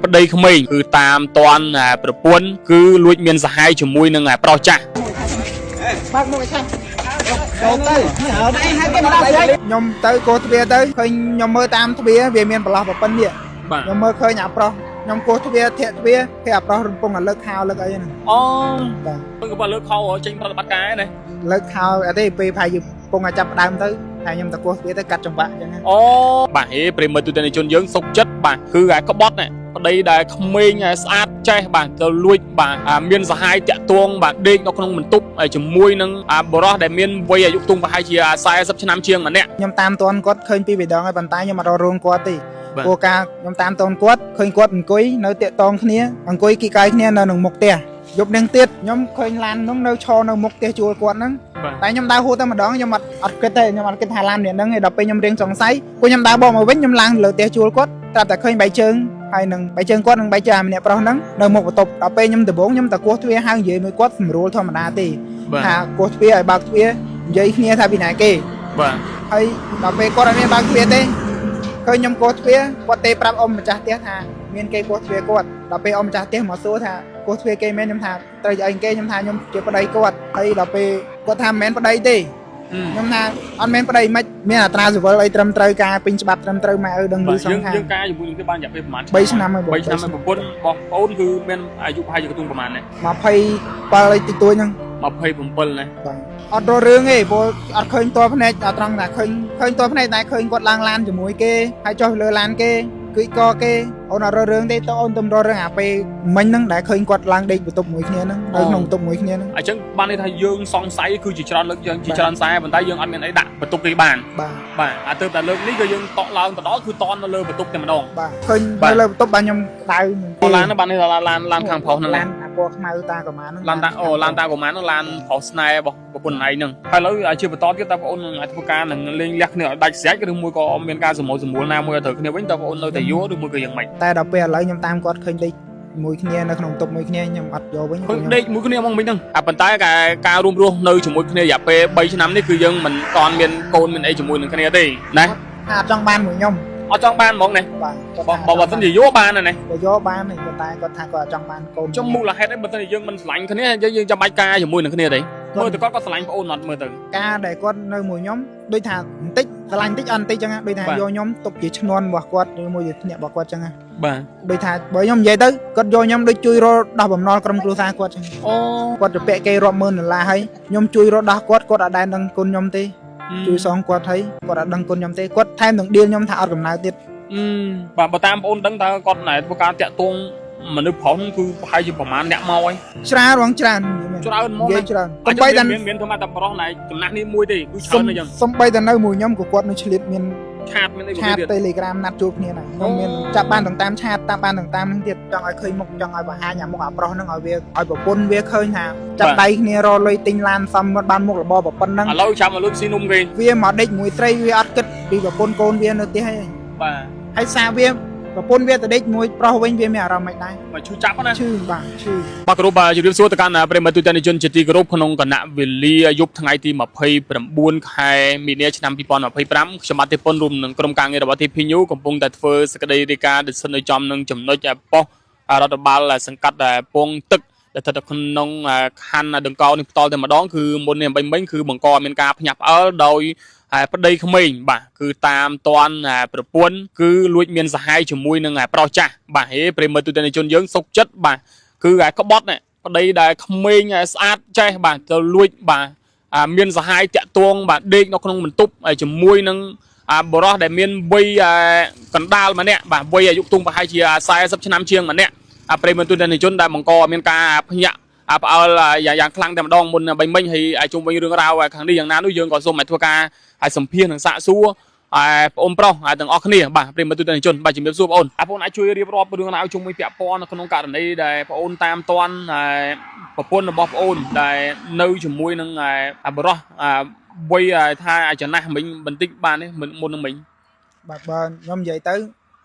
ប្តីក្មេងគឺតាមតាន់ប្រពន្ធគឺលួចមានសហាយជាមួយនឹងប្រុសចាស់បើកមុខឲ្យឆាប់ចូលទៅខ្ញុំទៅកោះទ្វារទៅឃើញខ្ញុំមើលតាមទ្វារវាមានប្រឡោះប្រពន្ធនេះខ្ញុំមើលឃើញអាប្រុសខ្ញុំកោះទ្វារធាក់ទ្វារគេអាប្រុសរំពងលើកខោលើកអីហ្នឹងអូបាទគឺបើលើកខោចេញប្រតិបត្តិការណាលើកខោអត់ទេពេលផាយពងឲ្យចាប់ដើមទៅហើយខ្ញុំទៅកោះទ្វារទៅកាត់ចង្វាក់អញ្ចឹងអូបាទហេប្រិមត្តទូទាំងជនយើងសុកចិត្តបាទគឺក្បត់ណាប្តីដែលក្មេងស្អាតចេះបាទទៅលួចបាទមានសហាយតាក់ទងបាទដេកនៅក្នុងបន្ទប់ជាមួយនឹងបរិសដែលមានវ័យអាយុខ្ទង់ប្រហែលជា40ឆ្នាំជាងម្នាក់ខ្ញុំតាមតាន់គាត់ឃើញពីម្ដងហើយប៉ុន្តែខ្ញុំអត់រករោងគាត់ទេព្រោះការខ្ញុំតាមតាន់គាត់ឃើញគាត់អង្គុយនៅតាក់ទងគ្នាអង្គុយគីកាយគ្នានៅក្នុងមុខផ្ទះយប់នឹងទៀតខ្ញុំឃើញឡាននោះនៅឈរនៅមុខផ្ទះជួលគាត់ហ្នឹងតែខ្ញុំដើរហួសតែម្ដងខ្ញុំអត់គិតទេខ្ញុំអត់គិតថាឡាននេះហ្នឹងឯងដល់ពេលខ្ញុំរៀងសង្ស័យពួកខ្ញុំដើរបកមកវិញខ្ញុំឡើងលើផ្ទះជួលគាត់ត្រាប់តែឃើញបែកជើងហើយនឹងបែកជើងគាត់នឹងបែកជើងម្នាក់ប្រុសហ្នឹងនៅមុខបន្ទប់ដល់ពេលខ្ញុំដំបងខ្ញុំទៅគោះទ្វារហៅនិយាយមួយគាត់ស្រួលធម្មតាទេថាគោះទ្វារឲ្យបើកទ្វារនិយាយគ្នាថាពីណាគេបាទហើយដល់ពេលគាត់អត់មានបើកទ្វារទេឃើញខ្ញុំគោះទ្វារគាត់ទេប្រាប់អ៊ំម្ចាស់ផ្ទះថាមានគេគោះទ្វារគាត់ដល់ពេលអ៊ំម្ចាស់ផ្ទះមកសួរថាគោះទ្វារគេមែនខ្ញុំថាត្រូវអីគេខ្ញុំថាខ្ញុំជាប្តីគាត់ហើយដល់ពេលគាត់ថាមិនមែនប្តីទេខ្ញុំថាអត់មែនប្តីមិនមានអត្រាសុវលអីត្រឹមត្រូវការពេញច្បាប់ត្រឹមត្រូវម៉ែឪដឹងឮសងថាយើងការជាមួយនឹងគេបានរយៈពេលប្រហែល3ឆ្នាំហើយ3ឆ្នាំហើយប្រពន្ធបងប្អូនគឺមានអាយុប្រហែលជាខ្ទង់ប្រហែលណា27អីតិចតួចហ្នឹង27ណាអត់រករឿងទេព្រោះអត់ឃើញតភ្នែកអត់ត្រង់ថាឃើញតភ្នែកតែឃើញគាត់ឡើងឡានជាមួយគេហើយចុះលើឡានគេគឺកគេអូនអត់រករឿងទេតើអូនទំរករឿងអាពេលមិញហ្នឹងដែលឃើញគាត់ឡើងដេកបន្ទប់មួយគ្នាហ្នឹងនៅក្នុងបន្ទប់មួយគ្នាហ្នឹងអញ្ចឹងបានន័យថាយើងសង្ស័យគឺជាច្រើនលើកយើងជាច្រើនខ្សែប៉ុន្តែយើងអត់មានអីដាក់បន្ទប់គេបានបាទអាទើបតែលើកនេះគឺយើងតក់ឡើងទៅដល់គឺតន់នៅលើបន្ទប់តែម្ដងបាទឃើញនៅលើបន្ទប់បាទខ្ញុំដៅឡានហ្នឹងបានន័យថាឡានខាងប្រុសហ្នឹងឡានអាពណ៌ខ្មៅតាកូម៉ាហ្នឹងឡានតាកូម៉ាហ្នឹងឡានប្រុសស្នេហ៍របស់ប្រពន្ធឯងហ្នឹងហើយឥឡូវជាបន្តទៀតតើបងអូនអាចធ្វើការនឹងលេងលះគ្នាឲ្យដាច់ស្រេចឬមួយក៏មានការសម្រួលណាមួយឲ្យត្រូវគ្នាវិញតើបងអូននៅតែយល់ឬមួយក៏យ៉ាងម៉េចតែដល់ពេលឥឡូវខ្ញុំតាមគាត់ឃើញដេកមួយគ្នានៅក្នុងតុបមួយគ្នាខ្ញុំអត់យកវិញខ្ញុំដេកមួយគ្នាហ្មងមិញហ្នឹងប៉ុន្តែការរួមរស់នៅជាមួយគ្នារយៈពេល3ឆ្នាំនេះគឺយើងមិនតាន់មានកូនមានអីជាមួយនឹងគ្នាទេណាថាអត់ចង់បានមួយខ្ញុំអត់ចង់បានហ្មងណាបើមិននិយាយយកបានណាយកបានទេតែគាត់ថាគាត់អត់ចង់បានកូនចំមូលហេតុអីបើមិនយើងមិនស្រឡាញ់គ្នាយើងចាំបាច់ការជាមួយនឹងគ្នាទេមើលទៅគាត់ស្រឡាញ់ប្អូនអត់មើលទៅការដែលគាត់នៅមួយខ្ញុំដូចថាបន្តិចស្រឡាញ់បន្តិចអត់បន្តិចចឹងដូចថាយកខ្ញុំទុកជាឈ្នន់របស់គាត់ឬមួយជាភ្នាក់របស់គាត់ចឹងបាទដូចថាបើខ្ញុំនិយាយទៅគាត់យកខ្ញុំដូចជួយរកដោះបំណុលក្រុមគ្រួសារគាត់ចឹងអូគាត់ទៅពាក់គេរាប់ម៉ឺនដុល្លារហើយខ្ញុំជួយរកដោះគាត់អត់ដែលដឹងគុណខ្ញុំទេជួយសងគាត់ហើយគាត់អត់ដឹងគុណខ្ញុំទេគាត់ថែមនឹងឌីលខ្ញុំថាអត់កំណៅទៀតបាទបើតាមបងអូនដឹងតើគាត់ណែធ្វើការតាក់ទងមនុស្សប្រុសគឺប្រហែលជាប្រហែលអ្នកមកហើយច្រើនហ្មងច្រើនមកច្រើនសំបីតែមានធ្វើមកតែប្រុសណែចំណាស់នេះមួយទេគឺច្រើនអញ្ចឹងសំបីតែនៅមួយខ្ញុំក៏គាត់នៅឆ្លៀតមានឆាតមានអីឆាត Telegram ណាត់ជួបគ្នាណាខ្ញុំមានចាប់បានតាមឆាតតាមបានតាមនឹងទៀតចង់ឲ្យឃើញមុខចង់ឲ្យបង្ហាញអាមុខអាប្រុសហ្នឹងឲ្យវាឲ្យប្រពន្ធវាឃើញថាចាប់ដៃគ្នារលុយទិញឡានសំមកបានមុខរបរប្រពន្ធហ្នឹងឥឡូវចាំមកលុយស៊ីនំគេវាមកដេកមួយត្រីវាអត់គិតពីប្រពន្ធកូនវានៅផ្ទះហើយបាទហើយសារវាប្រពន្ធវាទៅដេកមួយប្រុសវិញវាមានអារម្មណ៍មិនដែរបើឈឺចាប់ណាឈឺបាទឈឺបាទគោរពជម្រាបសួរទៅកាន់ប្រិមត្តទូទាំងជនជាទីគោរពក្នុងគណៈវេលាយប់ថ្ងៃទី29ខែមីនាឆ្នាំ2025ខ្ញុំបាទទេពនរួមនឹងក្រុមការងាររបស់ TP News កំពុងតែធ្វើសេចក្តីរាយការណ៍ដែលស្ថិតនៅចំនឹងចំណុចប៉ុស្តិ៍រដ្ឋបាលសង្កាត់ពងទឹកដែលស្ថិតនៅក្នុងខណ្ឌដង្កោនេះផ្ទាល់តែម្ដងគឺមុននេះមិញគឺបង្កមានការភ្ញាក់ផ្អើលដោយប្តីក្មេងបាទគឺតាមតាន់ប្រពន្ធគឺលួចមានសហាយជាមួយនឹងប្រុសចាស់បាទហេប្រិមត្តទូទាំងជនយើងសុកចិត្តបាទគឺក្បត់ប្តីដែលក្មេងស្អាតចេះបាទទៅលួចបាទមានសហាយតាក់ទងបាទដេកនៅក្នុងបន្ទប់ជាមួយនឹងបរិសដែលមានវ័យកណ្ដាលម្នាក់បាទវ័យអាយុខ្ទង់ប្រហែលជា40ឆ្នាំជាងម្នាក់ប្រិមត្តទូទាំងជនដែលបង្កមានការភ្ញាក់ផ្អើលយ៉ាងខ្លាំងតែម្ដងមុនមិញហើយជុំវិញរឿងរ៉ាវខាងនេះយ៉ាងណានោះយើងក៏សូមឲ្យធ្វើការឲ្យសម្ភាសនឹងសាកសួរបងអូនប្រុសទាំងអស់គ្នាបាទប្រិមត្តទូទាំងជនបាទជំរាបសួរបងអូនបងអាចជួយរៀបរាប់រឿងរ៉ាវជុំវិញពាក់ព័ន្ធនៅក្នុងករណីដែលបងអូនតាមតាន់ប្រពន្ធរបស់បងអូនដែលនៅជាមួយនឹងបរិសវ័យថាចំណាស់មិញបន្តិចបានទេមុននឹងមិញបាទបើខ្ញុំនិយាយទៅ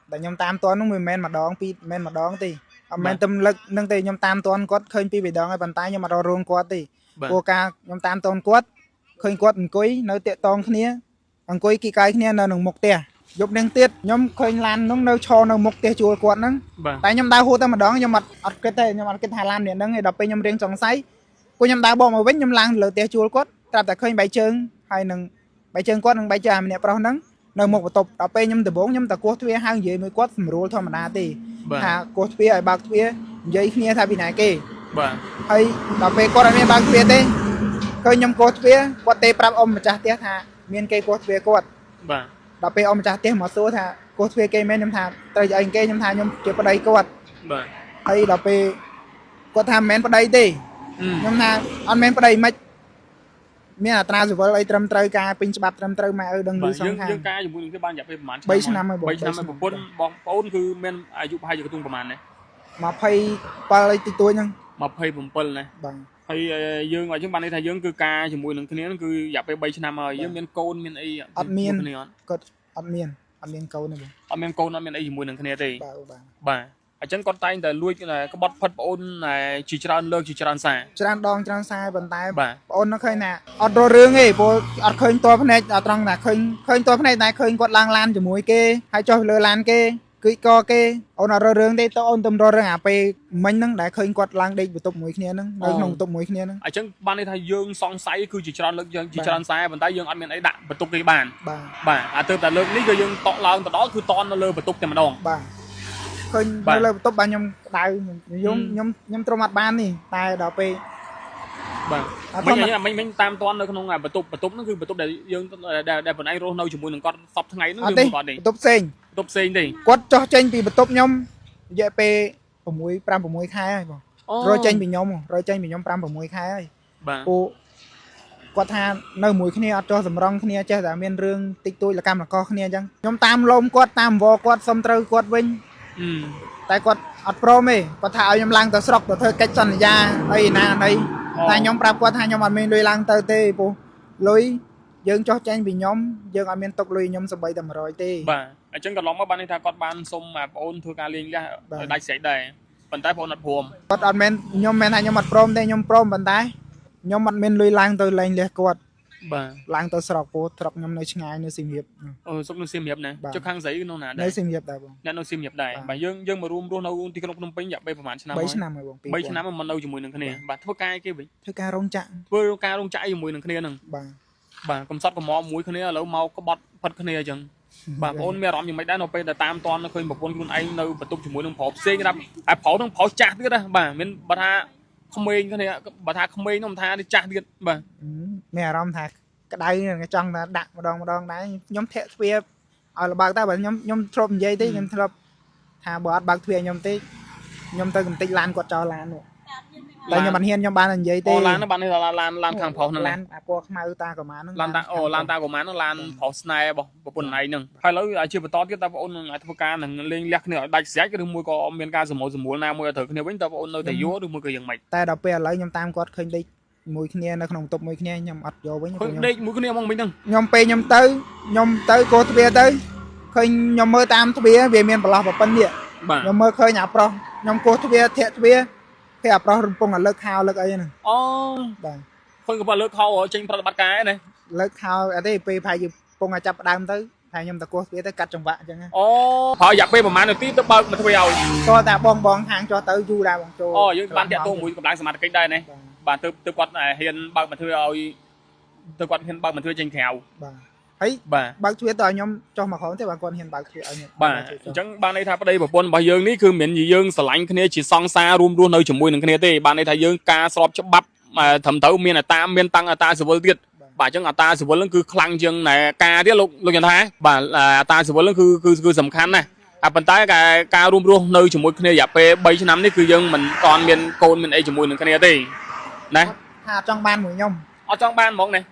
តែខ្ញុំតាមតាន់នោះមិនមែនម្ដងពីរមិនមែនម្ដងទេអត់មែនតែលឹកនឹងទេខ្ញុំតាមតាន់គាត់ឃើញពីម្ដងហើយប៉ុន្តែខ្ញុំអត់រករោងគាត់ទេព្រោះការខ្ញុំតាមតាន់គាត់ឃើញគាត់អង្គុយនៅតាក់តងគ្នាអង្គុយគីកាយគ្នានៅក្នុងមុខផ្ទះ ยกเด้งเตี้ยยมเคยลานน้องเนยชอเนยมุกเตี้ยจูกวดนั่งแต่ยมดาวหัวแต่มาดองยมมัดอัดเกตยมอัดเกตหาลานเนี่ยนั่งไอ้ดอกไปยมเรียงสองไซกูยมดาวบอกมาเว้นยมลานเหลือเตี้ยจูกวดแต่เคยใบเชิงให้หนึ่งใบเชิงกวดหนึ่งใบเชิงเนี่ยเปล่านั่งเนยมุกตบดอกไปยมตะบงยมตะกัวทวีห้างเยมือกวดสมรู้ธรรมดาตีหากัวทวีไอ้บางทวีเยอะเนี่ยทำปีไหนเก้ให้ดอกไปกวดอะไรบางทวีเต้เคยยมกัวทวีกวดเตะปรับอมมาจากเตี้ยหาเมียนเก้กัวทวีกวดดอกไปอมจากเตี้ยหมอสู้ท่ากูทวีเกย์แม่ยมทาแต่ยังเกย์ยมทายมเก็บประเดี๋ยวกวดให้ดอกไปกวดทำแม่ประเดี๋ยวตียมทาอันแม่ประเดี๋ยวไม่เมียตราสุดว่าไอ้ตรำเตยกาปิงฉบับตรำเตยมาดังดูสองทางยังกาอยู่มือที่บ้านอยากไปประมาณใบชนะไม่บอกใบชนะไม่บอกปนบอกปนคือแม่อายุพายอยู่กระตุ้งประมาณไหนมาพายปลาอะไรติดตัวยังมาพายผมปนเลยพายยืงไว้ช่วงบ้านในไทยยืงคือกาอยู่มือหนึ่งทีนี้นั่นคืออยากไปใบชนะมายืงเมียนโกนเมียนไอ้อัดเมียนก็อัดเมียนเกาเนี่ยอัดเมียนโกนอัดเมียนไอ้อยู่มือหนึ่งทีนี้ตีบ่าอาจารย์ก่อนตายแต่ลุยก็บดพัดปนจีจานเลิกจีจานสายจานดองจานสายบนตายปนนั่นเคยน่ะอัดเรื่องไอ้พออัดเคยตัวพนักอัดตรงน่ะเคยตัวพนักนายเคยกดลางลานจมูกเกให้จอยเลือลานเกคือก็เกเอาหน้าเรื่องได้ตัวอันตำรวจเรื่องไปมันนั่งได้เคยกดลางได้บุตรมวยขี้นั่งได้หนุ่มตุ่มมวยขี้นั่งอาจารย์บ้านในไทยยืงซองไซคือจีจานเลิกยืงจีจานสายบนตายยืงอัดเมียนไอ้ดักบุตรกี่บ้านอาจจะแต่เลิกนี่ก็ยืงต่อเราแต่đóคือตอนเราเลยบุตรแต่มาดองเคยเลยตบบ้านยมได้ยมตรมัดบ้านนี่ตายดอกไปไม่อย่างนี้ไม่ตามตอนเลยขนมไงประตูนั่นคือประตูเดี๋ยวยังได้ผลไอ้โรนเอาจมูกหนึ่งก้อนซับทั้งไงนั่นคือก่อนดิประตูเซ็งดิกดจ่อเจนปีประตูยมเยอะไปผมมวยปรามผมมวยคายบ่รอยเจนปียมรอยเจนปียมปรามผมมวยคายปูกดทานเนื้อมวยขี้เนี่ยจ่อสำรองขี้เนี่ยเจ้าแต่เมียนเรื่องติ๊กตุ้ยละกรรมละก็ขี้เนี่ยจังยมตามลมกดตามวอกดสมตรกดวิ่งแต่กดอัดโปรเมย์กดถ่ายยมลังตัวสกตัวเธอเก็ตสัญญาไอ้นาไอ้แต่ยมปรับกดถ่ายยมอัดเมย์ลุยลังเตอเต้ปูลุยยืงจ่อเจนปียมยืงอัดเมย์ตกลุยยมสบายแต่มารอยเต้ไอ้จังก็ลองมาบ้านในทางกดบ้านสมมาโอนทัวร์การเลี้ยงได้เสียได้ปันท้ายพอนัดพวมกดอัดเมย์ยมเมย์ให้ยมอัดโปรเต้ยมโปรปันท้ายยมอัดเมย์ลุยลังตัวแรงเลี้ยกดล้างตัวสระปูตรอกยำในช่างในสิมเหียบซุปในสิมเหียบนะเจ้าข้างใส่นู่นน่ะในสิมเหียบได้บ่เนี่ยในสิมเหียบได้บ่ยังมาร่วมเราที่ขนมปิ้งอยากไปประมาณชนะใบชนะมันเอาอยู่มือหนึ่งคะแนนบ่ทั่วกายกี่บิทั่วกายรงจักทั่วกายรงจักอยู่มือหนึ่งคะแนนหนึ่งบ่กำซัดกับหมอมวยคะแนนแล้วเมาก็บดพัดคะแนนจังบ่โอนเมียร้อนยังไม่ได้เราไปแต่ตามตอนเราเคยบอกคนคุณไอ้เราประตูอยู่มือหนึ่งเผาเซ็งครับไอ้เผาต้องเผาจักด้วยนะบ่เป็นบัตรขโมยคะแนนบัตรขโมยน้ำทาได้จักด้วยบ่เมียร้อนทักcái đây cái trong là đặt một đòn đấy nhóm thẹt thuê ở là bạc ta bảo nhóm trộm dây tí nhóm trộm thà bỏ bạc thuê nhóm tí nhóm tới cầm tí lan quạt cho lan nữa tại nhóm bạn hiền nhóm ban là dây tí lan nó ban này là lan hàng pháo nó lan qua mai ta của má nó lan ta của má nó lan pháo này bỏ bồn này nè hay là chưa bắt to cái ta ôn ngày thua ca nè lên lẹt nữa đại sét cái đường môi có miền ca sầm màu nào môi thử cái này vẫn ta ôn nơi thầy vú đường môi cười dần mày ta đọc về lấy nhóm tam quạt khơi đi mùi kia nó không tục mùi kia nhom ọt vô với nhom đây mùi kia mong mình đừng nhom pe nhom tới cô tôi bia tới khơi nhom mơ tam tôi bia về miền bờ bờ địa nhom mơ khơi nhà pro nhom cô tôi bia thiệt tôi bia khi à pro rung là lợt hao lợt ấy nè khơi cái lợt hao ở trên pro bắt cái này lợt hao ở đây pe phải pung à chập đam tới thay nhom ta cô bia tới cắt trong vạ chẳng á họ giặt pe mà nó tiếp tới bờ mà thôi rồi cho ta bong hàng cho tới du ra bong cho với ban chạy tô mùi cầm lái smart cái đây này bà tôi quạt hiền bạc mà thưa rồi tôi quạt hiền bạc mà thưa trên kèo ấy bạc thuê tờ nhóm cho mà khó thế bà con hiền bạc thuê ở bà chẳng ban này thay đây bảo quân bà dương níคือเหม็นdương sờ lạnh cái này chỉ song xa luôn nơi chủng mùi cái này thế ban này thay dương ca sọp cho bắp mà thầm thấu miền là ta miền tăng là ta sự vô tiết bà chẳng là ta sự vô lớn cứ khăng dương này ca tiết lục lục nhận thái bà là ta sự vô lớn cứ sầm khăn này phần tay cái ca luôn nơi chủng mùi cái này giả pe 7 năm đấy cứ dương mình còn miền cồn miền ấy chủng mùi cái này thế này trong ban mùi nhom ở trong ban món này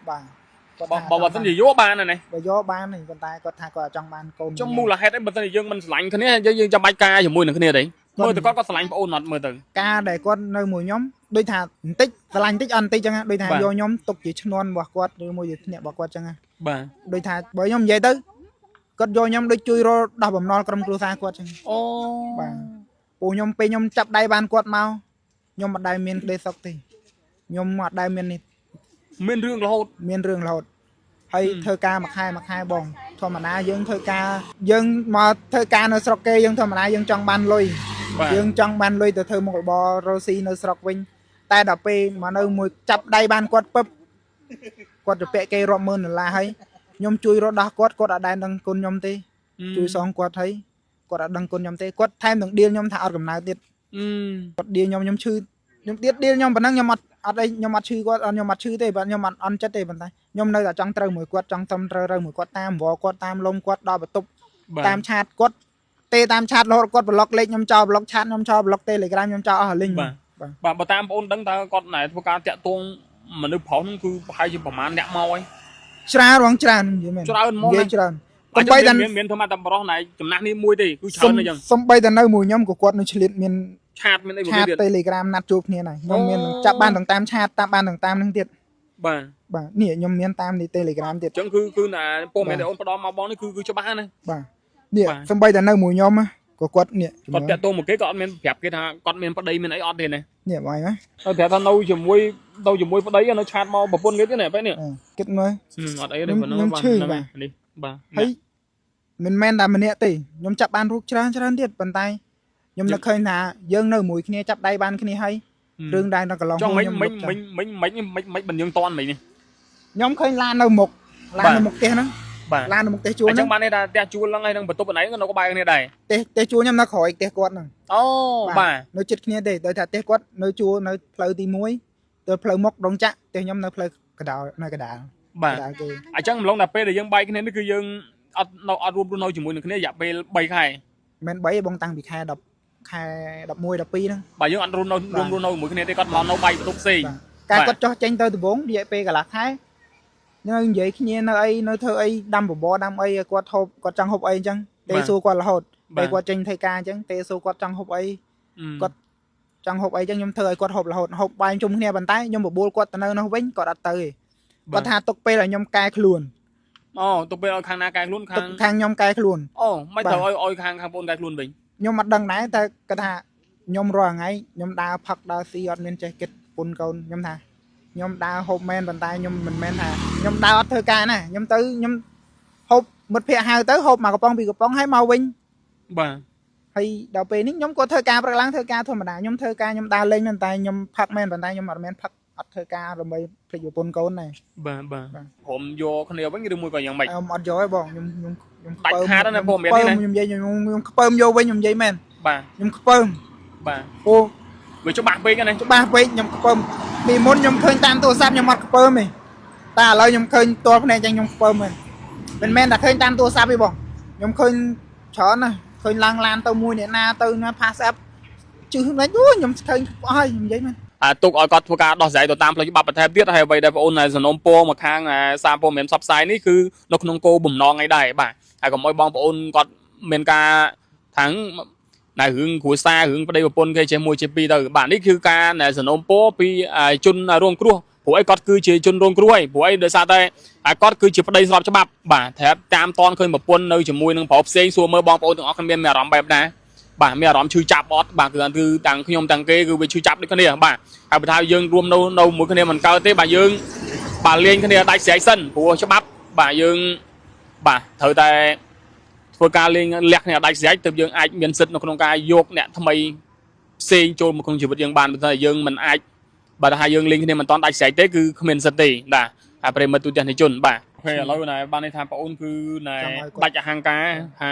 bỏ tên gì vô ban này vô ban này con tay có thà có trong ban cồn trong mua là hết đấy tên gì dương mình lạnh cái này dương trong bài ca rồi mùi này cái này đấy mùi từ có lạnh ôn nọt mùi từ ca để con nơi mùi nhóm đôi thà tích lạnh tích ăn tích chẳng đôi thà vô nhóm tục chỉ non bỏ quạt đôi mùi gì nhẹ bỏ quạt chẳng đôi thà bởi nhóm vậy tới con vô nhóm đôi chui rồi đào bầm non cầm cua xa quạt chẳng ô nhóm pe nhóm chập đai ban quạt mau nhóm mặt đai miền đây sọc thì nhom mặt đai miền này miền rương là hột hay thơ ca mặc hai bong ធម្មតាយើងធ្វើការយើងមកធ្វើការនៅស្រុកគេយើងធម្មតាយើងចង់បានលុយយើងចង់បានលុយទៅធ្វើមុខរបររស់ស៊ីនៅស្រុកវិញតែដល់ពេលមកនៅមួយចាប់ដៃបានគាត់ពឹបគាត់ទៅពាក់គេរាប់ម៉ឺនដុល្លារហើយខ្ញុំជួយរត់ដោះគាត់អត់ដែលដឹងគុណខ្ញុំទេជួយសងគាត់ហើយគាត់អត់ដឹងគុណខ្ញុំទេគាត់ថែមនឹងឌីលខ្ញុំថាអត់កំណៅទៀតគាត់ឌីលខ្ញុំឈឺខ្ញុំទៀតឌីលខ្ញុំប៉ុណ្ណឹងខ្ញុំអត់អីខ្ញុំអត់ឈឺគាត់ខ្ញុំអត់ឈឺទេបាទខ្ញុំអត់អន់ចិត្តទេប៉ុន្តែខ្ញុំនៅតែចង់ត្រូវមួយគាត់ចង់ត្រឹមត្រូវមួយគាត់តាមវល់គាត់តាមលំគាត់ដល់បន្ទប់តាមឆាតគាត់ទេតាមឆាតរហូតគាត់ប្លុកលេខខ្ញុំចោលប្លុកឆាតខ្ញុំចោលប្លុក Telegram ខ្ញុំចោលអស់លីងបាទបើតាមបងអូនដឹងតើគាត់ណែធ្វើការតាក់ទងមនុស្សប្រុសហ្នឹងគឺប្រហែលជាប្រហែលអ្នកមកហើយច្រើនរងច្រើននិយាយមែនច្រើនមកច្រើនសំបីតែមានធ្វើមកតែប្រុសណែចំណាស់នេះមួយទេគឺច្រើនអញ្ចឹងសំបីតែនៅមួយខ្ញុំក៏គាត់នៅឆ្លៀតមានឆាតមានអីមួយទៀត Telegram ណាត់ជួបគ្នាដែរខ្ញុំមានចាប់បានទាំងតាមឆាតតាមបានទាំងតាមហ្នឹងទៀតបាទនេះខ្ញុំមានតាមនេះ Telegram ទៀតអញ្ចឹងគឺណាពលមានតែអូនផ្ដល់មកបងនេះគឺច្បាស់ណាបាទនេះសំបីតែនៅមួយខ្ញុំក៏គាត់នេះគាត់តាក់ទងមកគេក៏អត់មានប្រាប់គេថាគាត់មានប្តីមានអីអត់ទេណានេះបងណាទៅប្រាប់ថានៅជាមួយប្តីនៅឆាតមកប្រពន្ធគេទៀតណាពេលនេះគិតមើលអត់អីទេប៉ុណ្ណឹងបាទនេះបាទហើយមិនមែនតែម្នាក់ទេខ្ញុំចាប់បានរូបច្រើនទៀតប៉ុន្តែខ្ញុំនឹកឃើញថាយើងនៅមួយគ្នាចាប់ដៃបានគ្នាហើយរឿងដែលនៅកន្លងខ្ញុំមិនបញ្យើងតន់មិញនេះខ្ញុំឃើញឡាននៅមុខផ្ទះហ្នឹងឡាននៅមុខផ្ទះជួលហ្នឹងអញ្ចឹងបានន័យថាផ្ទះជួលហ្នឹងហើយនឹងបន្ទប់ណៃក៏នៅក្បែរគ្នាដែរផ្ទះជួលខ្ញុំនៅក្រោយផ្ទះគាត់ហ្នឹងអូបាទនៅជិតគ្នាទេដោយថាផ្ទះគាត់នៅជួលនៅផ្លូវទី1ទៅផ្លូវមុខដងចាក់ផ្ទះខ្ញុំនៅផ្លូវកណ្ដាលនៅកណ្ដាលបាទអញ្ចឹងម្លងតែពេលដែលយើងបែកគ្នានេះគឺយើងអត់រួមនៅជាមួយនឹងគ្នារយៈពេល3ខែមិន3ទេបងតាំងពីខែ10ខែ11 12ហ្នឹងបាទយើងអត់រួមនៅជាមួយគ្នាទេគាត់មកនៅបែកបន្ទប់ផ្សេងការគាត់ចោះចេញទៅដំបងរយៈពេលកន្លះខែនៅនិយាយគ្នានៅអីនៅធ្វើអីដាំបបរដាំអីគាត់ហូបគាត់ចង់ហូបអីអញ្ចឹងទេសួរគាត់រហូតពេលគាត់ចេញធ្វើការអញ្ចឹងទេសួរគាត់ចង់ហូបអីគាត់ចង់ហូបអីអញ្ចឹងខ្ញុំធ្វើឲ្យគាត់ហូបរហូតហូបបាយជុំគ្នាប៉ុន្តែខ្ញុំបបួលគាត់ទៅនៅនោះវិញគាត់អត់ទៅទេគាត់ថាទុកពេលឲ្យខ្ញុំកែខ្លួនអូទុកពេលឲ្យខាងណាកែខ្លួនខាងខ្ញុំកែខ្លួនអូមិនត្រូវឲ្យខាងបងកែខ្លួនវិញខ្ញុំអត់ដឹងដែរតែគាត់ថាខ្ញុំរាល់ថ្ងៃខ្ញុំដើរផឹកដើរស៊ីអត់មានចេះគិតពុនកូនខ្ញុំថាខ្ញុំដើរហូបមែនប៉ុន្តែខ្ញុំមិនមែនថាខ្ញុំដើរអត់ធ្វើការណាខ្ញុំទៅខ្ញុំហូបមិត្តភ័ក្ដិហៅទៅហូបមកកំប៉ុងពីកំប៉ុងហើយមកវិញបាទហើយដល់ពេលនេះខ្ញុំក៏ធ្វើការព្រឹកឡើងធ្វើការធម្មតាខ្ញុំធ្វើការខ្ញុំដើរលេងមែនតែខ្ញុំផឹកមែនប៉ុន្តែខ្ញុំអត់មែនផឹកអត់ធ្វើការដើម្បីភ្លេចប្រពន្ធកូនដែរបាទព្រមយកគ្នាវិញឬមួយក៏យ៉ាងម៉េចខ្ញុំអត់យកទេបងខ្ញុំដាច់ខាតណាព្រមមែនទេខ្ញុំនិយាយខ្ញុំខ្ពើមយកវិញខ្ញុំនិយាយមែនបាទខ្ញុំខ្ពើមបាទអូវាច្បាស់ពេកណាច្បាស់ពេកខ្ញុំខ្ពើមពីមុនខ្ញុំឃើញតាមទូរស័ព្ទខ្ញុំអត់ខ្ពើមទេតែឥឡូវខ្ញុំឃើញផ្ទាល់ភ្នែកចឹងខ្ញុំខ្ពើមមិនមែនតែឃើញតាមទូរស័ព្ទទេបងខ្ញុំឃើញច្រើនណាស់ឃើញឡើងឡានទៅមួយអ្នកណាទៅណា pass app ជឹះមិនអូខ្ញុំឃើញអស់ហើយនិយាយមែនទុកឲ្យគាត់ធ្វើការដោះស្រាយទៅតាមផ្លូវច្បាប់បន្ថែមទៀតហើយអ្វីដែលបងអូនសំណូមពរមកខាងសារព័ត៌មានផ្សព្វផ្សាយនេះគឺនៅក្នុងគោលបំណងអីដែរបាទហើយកុំឲ្យបងប្អូនគាត់មានការថាងនៅរឿងគ្រួសាររឿងប្តីប្រពន្ធគេចេះមួយចេះពីរទៅបាទនេះគឺការសំណូមពរពីជនរងគ្រោះព្រោះអីគាត់គឺជាជនរងគ្រោះហើយព្រោះអីដោយសារតែគាត់គឺជាប្តីស្របច្បាប់បាទត្រាប់តាមតនឃើញប្រពន្ធនៅជាមួយនឹងប្រុសផ្សេងសួរមើលបងប្អូនទាំងអស់គ្នាមានអារម្មណ៍បែបណាបាទមានអារម្មណ៍ឈឺចាប់អត់បាទគឺទាំងខ្ញុំទាំងគេគឺវាឈឺចាប់ដូចគ្នាបាទហើយបើថាយើងរួមនៅមួយគ្នាមិនកើតទេបាទយើងបាទលេងគ្នាដាច់ស្រែកសិនព្រោះច្បាប់បាទយើងបាទត្រូវតែធ្វើការលេងលះគ្នាដាច់ស្រែកទើបយើងអាចមានសិទ្ធិនៅក្នុងការយកអ្នកថ្មីផ្សេងចូលមកក្នុងជីវិតយើងបានបើថាយើងមិនអាចបើថាយើងលេងគ្នាមិនតាន់ដាច់ស្រែកទេគឺគ្មានសិទ្ធិទេបាទហើយប្រិមត្តទូទាំងជនបាទពេលឥឡូវណែបានន័យថាបងអូនគឺណែដាច់អហង្ការថា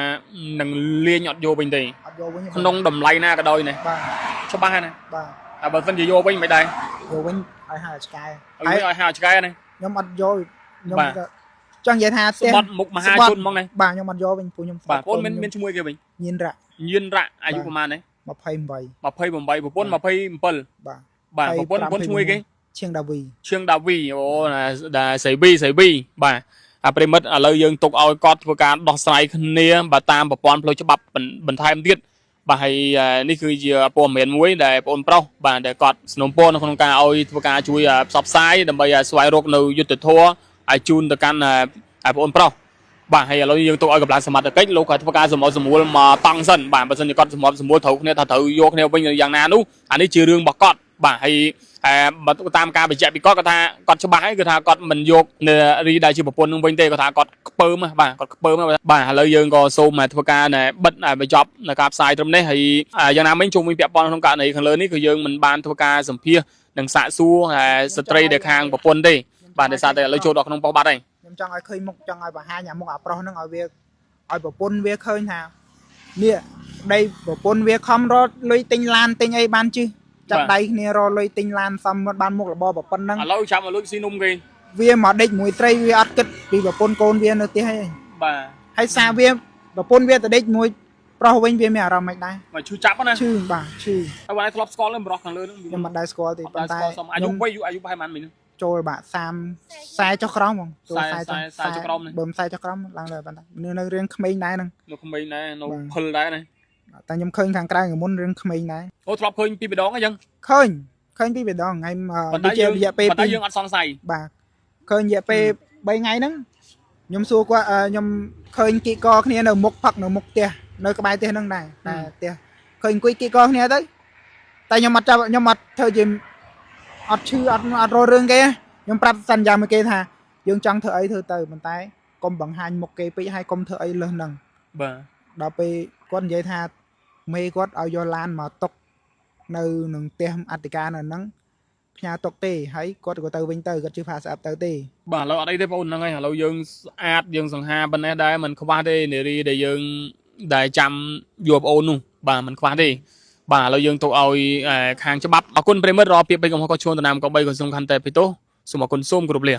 នឹងលេងអត់យកវិញទេក្នុងតម្លៃណាក៏ដោយណែបាទច្បាស់ណាបាទហើយបើមិនជាយកវិញមិនដែរយកវិញឲ្យហៅឆ្កែឲ្យហៅឆ្កែណាខ្ញុំអត់យកខ្ញុំចង់និយាយថាផ្ទះស្បត់មុខមហាជនហ្មងណាបាទខ្ញុំអត់យកវិញពួកខ្ញុំបាទបងមានឈ្មោះគេវិញញៀនរ៉ាអាយុប្រហែលណា28ប្រពន្ធ27បាទប្រពន្ធឈ្មោះគេឈៀងដាវីអូដាសៃវីបាទប្រិមិត្តឥឡូវយើងទុកឲ្យគាត់ធ្វើការដោះស្រាយគ្នាបាទតាមប្រព័ន្ធផ្លូវច្បាប់បន្ថែមទៀតបាទហើយនេះគឺជាព័ត៌មានមួយដែលបងប្រុសបាទដែលគាត់สนับสนุนនៅក្នុងការឲ្យធ្វើការជួយផ្សព្វផ្សាយដើម្បីស្វែងរកនៅយុទ្ធធម៌ឲ្យជូនទៅកាន់បងប្រុសបាទហើយឥឡូវយើងទុកឲ្យកម្លាំងសមត្ថកិច្ចលោកគាត់ធ្វើការសម្រួលមកតង់សិនបាទបើមិនគាត់សម្រួលត្រូវគ្នាថាត្រូវយកគ្នាវិញយ៉ាងណានោះអានេះជារឿងរបស់គាត់បាទហើយ បើតាមការបញ្ជាក់ពីគាត់ថាគាត់ច្បាស់ហើយគឺថាគាត់មិនយករីដែលជាប្រពន្ធនឹងវិញទេគាត់ថាគាត់ខ្ពើមបាទគាត់ខ្ពើមបាទឥឡូវយើងក៏សូមធ្វើការបិទបញ្ចប់នៅការផ្សាយត្រឹមនេះហើយយ៉ាងណាមិញជុំវិញពាក់ព័ន្ធក្នុងករណីខាងលើនេះគឺយើងមិនបានធ្វើការសម្ភាសនិងសាកសួរស្ត្រីដែលខាងប្រពន្ធទេបាទដោយសារតែឥឡូវចូលដល់ក្នុងប៉ុស្តិ៍បាត់ហើយខ្ញុំចង់ឲ្យឃើញមុខចង់ឲ្យបង្ហាញអាមុខអាប្រុសហ្នឹងឲ្យវាឲ្យប្រពន្ធវាឃើញថានេះប្តីប្រពន្ធវាខំរត់លុយទិញឡានទិញអីបានជិះចាប់ដៃគ្នារលុយទិញឡានសំមកបានមុខរបរប្រពន្ធហ្នឹងឥឡូវចាំឲ្យលុយស៊ីនំគេវាមកដេកមួយត្រីវាអត់គិតពីប្រពន្ធកូនវានៅផ្ទះហើយបាទហើយសារវាប្រពន្ធវាទៅដេកមួយប្រុសវិញវាមានអារម្មណ៍មិនដែរឈឺចាប់ណាឈឺបាទឈឺហើយបងឯងធ្លាប់ស្គាល់បរោះខាងលើហ្នឹងខ្ញុំមិនដែរស្គាល់ទេប៉ុន្តែអាយុប្រហែលប៉ុន្មានមិញចូលបាទ40ចុះក្រោមបងចូល40ចុះក្រោមបើមិន40ចុះក្រោមឡើងលើប៉ុន្តែនៅរឿងក្មេងដែរហ្នឹងនៅក្មេងដែរនៅភិលដែរណាតែខ្ញុំឃើញខាងក្រៅមុនរឿងក្មេងដែរអូធ្លាប់ឃើញពីម្ដងអញ្ចឹងឃើញពីម្ដងថ្ងៃដូចជារយៈពេលប៉ុន្តែយើងអត់សង្ស័យបាទឃើញរយៈពេល3ថ្ងៃហ្នឹងខ្ញុំសួរគាត់ខ្ញុំឃើញគីកគ្នានៅមុខផឹកនៅមុខផ្ទះនៅក្បែរផ្ទះហ្នឹងដែរតែផ្ទះឃើញអង្គុយគីកគ្នាទៅតែខ្ញុំអត់ធ្វើជាអត់ឈឺអត់រករឿងគេខ្ញុំប្រាប់សន្យាមួយគេថាយើងចង់ធ្វើអីធ្វើទៅប៉ុន្តែកុំបង្ហាញមុខគេពេកហើយកុំធ្វើអីលើសហ្នឹងបាទដល់ពេលគាត់និយាយថាមេគាត់ឲ្យយកឡានមកຕົកនៅនឹងផ្ទះអធិការនៅហ្នឹងផ្ញើຕົកទេហើយគាត់ក៏ទៅវិញទៅគាត់ជឿផាសអប់ទៅទេបាទឥឡូវអត់អីទេបងហ្នឹងហើយឥឡូវយើងស្អាតយើងសង្ហាប៉ុណ្ណេះដែរមិនខ្វះទេនារីដែលយើងដែលចាំយកប្អូននោះបាទមិនខ្វះទេបាទឥឡូវយើងទុកឲ្យខាងច្បាប់អរគុណប្រិមិត្តរកពាក្យពេចន៍កំហុសក៏ជួនតំណាមក3ក៏សំខាន់តែពីទោសសូមអរគុណសូមគោរពលា